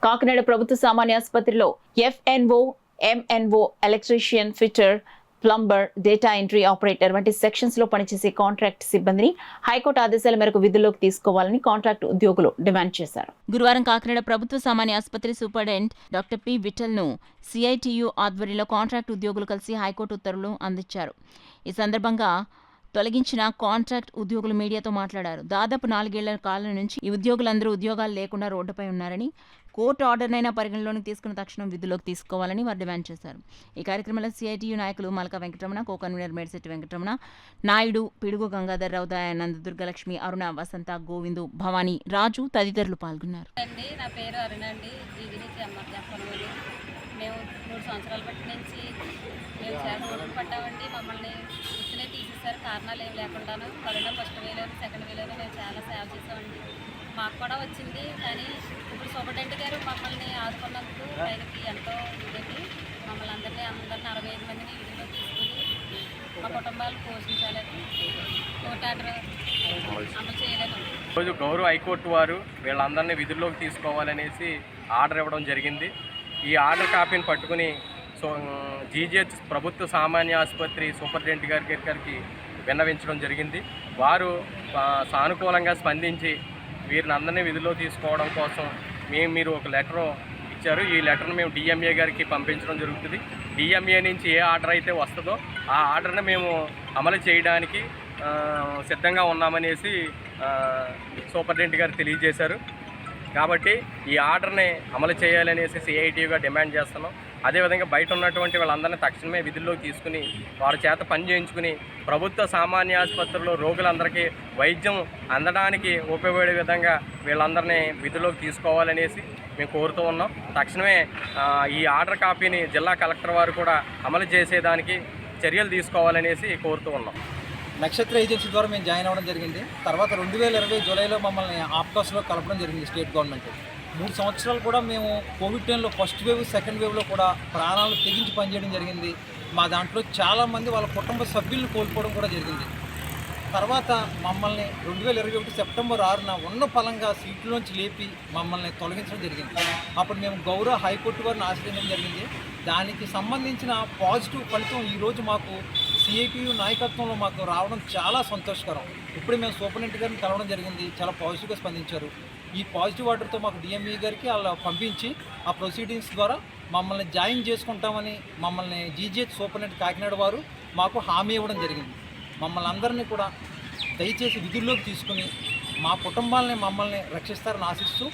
కాకినాడ ప్రభుత్వ సామాన్య ఆసుపత్రిలో F&O, MNO, electrician, fitter, plumber, data entry operator వంటి సెక్షన్స్ లో పనిచేసే కాంట్రాక్ట్ సిబ్బందిని హైకోర్టు ఆదేశాల మేరకు విధుల్లోకి తీసుకోవాలని కాంట్రాక్ట్ ఉద్యోగులు డిమాండ్ చేశారు. గురువారం కాకినాడ ప్రభుత్వ సామాన్య ఆసుపత్రి సూపరింటెండెంట్ డాక్టర్ పి విఠల్ ను సిఐటియు ఆధ్వర్యంలో కాంట్రాక్ట్ ఉద్యోగులు కలిసి హైకోర్టు ఉత్తర్వులు అందించారు. ఈ సందర్భంగా తొలగించిన కాంట్రాక్ట్ ఉద్యోగులు మీడియాతో మాట్లాడారు. దాదాపు 4 ఏళ్ల కాలం నుంచి ఈ ఉద్యోగులందరూ ఉద్యోగాలు లేకుండా రోడ్డుపై ఉన్నారని, కోర్టు ఆర్డర్నైనా పరిగణలోకి తీసుకున్న తక్షణం విధుల్లోకి తీసుకోవాలని వారు డిమాండ్ చేశారు. ఈ కార్యక్రమంలో సిఐటియు నాయకులు మల్కా వెంకటరమణ, కో-కన్వీనర్ మేడిశెట్టి వెంకటరమణ, నాయుడు, పిడుగు గంగాధర్రావు, దయానంద్, దుర్గలక్ష్మి, అరుణ, వసంత, గోవిందు, భవానీ, రాజు తదితరులు పాల్గొన్నారు. నా పేరు అరుణ అండి. మేము 3 సంవత్సరాల బట్టి నుంచి మేము రోడ్డు పడ్డామండి. మమ్మల్ని గుర్తునే తీసేసారు, కారణాలు ఏమి లేకుండాను. కరోనా ఫస్ట్ వేలోను, సెకండ్ వేలోను మేము చాలా సేవ చేసామండి. మాకు కూడా వచ్చింది, కానీ ఇప్పుడు సూపరింటెండెంట్ గారు మమ్మల్ని ఆదుకున్నందుకు ఆయనకి ఎంతో ఇదండి. మమ్మల్ని అందరినీ 65 మందిని విధుల్లో తీసుకుని మా కుటుంబాలు పోషించాలని కోర్టు ఆర్డర్ అమలు చేయాలని. ఈరోజు గౌరవ హైకోర్టు వారు వీళ్ళందరినీ విధుల్లోకి తీసుకోవాలనేసి ఆర్డర్ ఇవ్వడం జరిగింది. ఈ ఆర్డర్ కాపీని పట్టుకుని జీజీహెచ్ ప్రభుత్వ సామాన్య ఆసుపత్రి సూపరింటెండెంట్ గారికి విన్నవించడం జరిగింది. వారు సానుకూలంగా స్పందించి వీరిని అందరినీ విధుల్లో తీసుకోవడం కోసం మీరు ఒక లెటర్ ఇచ్చారు. ఈ లెటర్ను మేము డిఎంఏ గారికి పంపించడం జరుగుతుంది. డిఎంఏ నుంచి ఏ ఆర్డర్ అయితే వస్తుందో ఆ ఆర్డర్ని మేము అమలు చేయడానికి సిద్ధంగా ఉన్నామనేసి సూపరింటెండెంట్ గారు తెలియజేశారు. కాబట్టి ఈ ఆర్డర్ని అమలు చేయాలనేసి సిఐటిగా డిమాండ్ చేస్తున్నాం. అదేవిధంగా బయట ఉన్నటువంటి వాళ్ళందరినీ తక్షణమే విధుల్లోకి తీసుకుని వారి చేత పని చేయించుకుని ప్రభుత్వ సామాన్య ఆసుపత్రుల్లో రోగులందరికీ వైద్యం అందడానికి ఉపయోగపడే విధంగా వీళ్ళందరినీ విధుల్లోకి తీసుకోవాలనేసి మేము కోరుతూ ఉన్నాం. తక్షణమే ఈ ఆర్డర్ కాపీని జిల్లా కలెక్టర్ వారు కూడా అమలు చేసేదానికి చర్యలు తీసుకోవాలనేసి కోరుతూ ఉన్నాం. నక్షత్ర ఏజెన్సీ ద్వారా మేము జాయిన్ అవ్వడం జరిగింది. తర్వాత 2020 జూలైలో మమ్మల్ని ఆప్కాస్లో కలపడం జరిగింది స్టేట్ గవర్నమెంట్. 3 సంవత్సరాలు కూడా మేము కోవిడ్ టైంలో ఫస్ట్ వేవ్, సెకండ్ వేవ్లో కూడా ప్రాణాలు తెగించి పనిచేయడం జరిగింది. మా దాంట్లో చాలామంది వాళ్ళ కుటుంబ సభ్యులను కోల్పోవడం కూడా జరిగింది. తర్వాత మమ్మల్ని 2021 సెప్టెంబర్ 6న ఉన్న పలంగా సీట్లోంచి లేపి మమ్మల్ని తొలగించడం జరిగింది. అప్పుడు మేము గౌరవ హైకోర్టు వారిని ఆశ్రయించడం జరిగింది. దానికి సంబంధించిన పాజిటివ్ ఫలితం ఈరోజు మాకు సిఐటియు నాయకత్వంలో మాకు రావడం చాలా సంతోషకరం. ఇప్పుడు మేము సూపరింటెండెంట్ గారిని కలవడం జరిగింది. చాలా పాజిటివ్గా స్పందించారు. ఈ పాజిటివ్ ఆర్డర్తో మాకు డిఎంఈ గారికి అలా పంపించి ఆ ప్రొసీడింగ్స్ ద్వారా మమ్మల్ని జాయిన్ చేసుకుంటామని మమ్మల్ని జీజీహెచ్ సూపరింటెండెంట్ కాకినాడ వారు మాకు హామీ ఇవ్వడం జరిగింది. మమ్మల్ని అందరినీ కూడా దయచేసి విధుల్లోకి తీసుకుని మా కుటుంబాలని మమ్మల్ని రక్షిస్తారని ఆశిస్తూ